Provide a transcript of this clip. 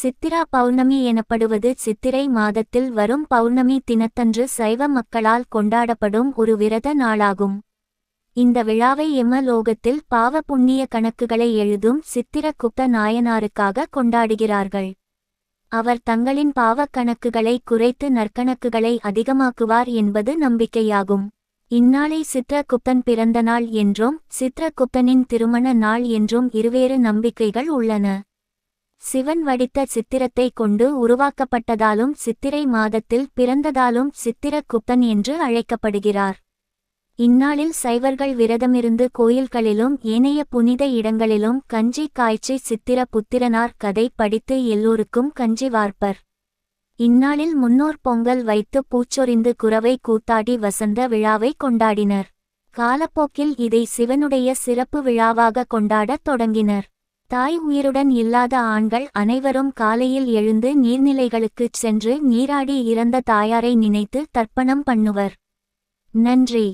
சித்திரா பௌர்ணமி எனப்படுவது சித்திரை மாதத்தில் வரும் பௌர்ணமி தினத்தன்று சைவ மக்களால் கொண்டாடப்படும் ஒரு விரத நாளாகும். இந்த விழாவை எமலோகத்தில் பாவ புண்ணிய கணக்குகளை எழுதும் சித்திரகுப்த நாயனாருக்காக கொண்டாடுகிறார்கள். அவர் தங்களின் பாவக் கணக்குகளை குறைத்து நற்கணக்குகளை அதிகமாக்குவார் என்பது நம்பிக்கையாகும். இந்நாளை சித்திரகுப்தன் பிறந்த நாள் என்றும் சித்திரகுப்தனின் திருமண நாள் என்றும் இருவேறு நம்பிக்கைகள் உள்ளன. சிவன் வடித்த சித்திரத்தை கொண்டு உருவாக்கப்பட்டதாலும் சித்திரை மாதத்தில் பிறந்ததாலும் சித்திரகுப்தன் என்று அழைக்கப்படுகிறார். இந்நாளில் சைவர்கள் விரதமிருந்து கோயில்களிலும் ஏனைய புனித இடங்களிலும் கஞ்சி காய்ச்சி சித்திர புத்திரனார் கதை படித்து எல்லோருக்கும் கஞ்சி வார்ப்பர். இந்நாளில் முன்னோர் பொங்கல் வைத்து பூச்சொரிந்து குரவை கூத்தாடி வசந்த விழாவை கொண்டாடினர். காலப்போக்கில் இதை சிவனுடைய சிறப்பு விழாவாக கொண்டாடத் தொடங்கினர். தாய் உயிருடன் இல்லாத ஆண்கள் அனைவரும் காலையில் எழுந்து நீர்நிலைகளுக்குச் சென்று நீராடி இறந்த தாயாரை நினைத்து தர்ப்பணம் பண்ணுவர். நன்றி.